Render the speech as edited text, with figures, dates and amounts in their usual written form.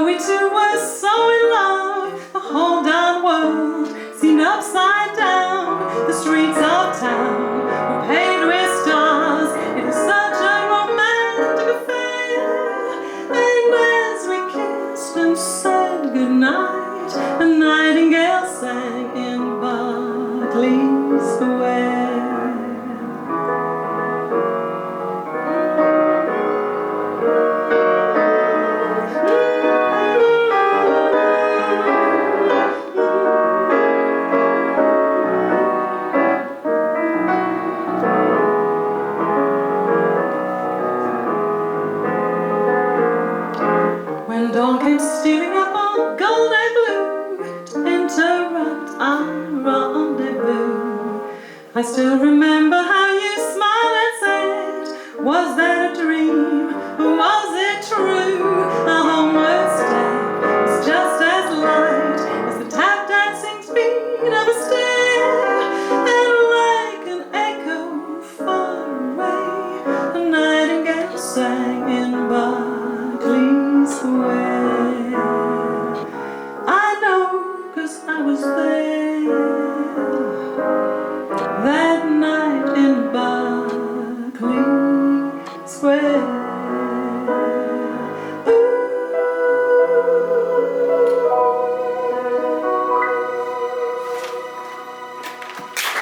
Though we two were so in love, the whole darn world seemed upside down. The streets of town were paved with stars. It was such a romantic affair. And as we kissed and said goodnight, a nightingale sang in Berkeley Square. When dawn came stealing up on gold and blue to interrupt our rendezvous, I still remember how you smiled and said, was that a dream or was it true? Our homeward step was just as light as the tap dancing speed of a stair, and like an echo far away, a nightingale sang in Berkeley Square. I know, 'cause I was there.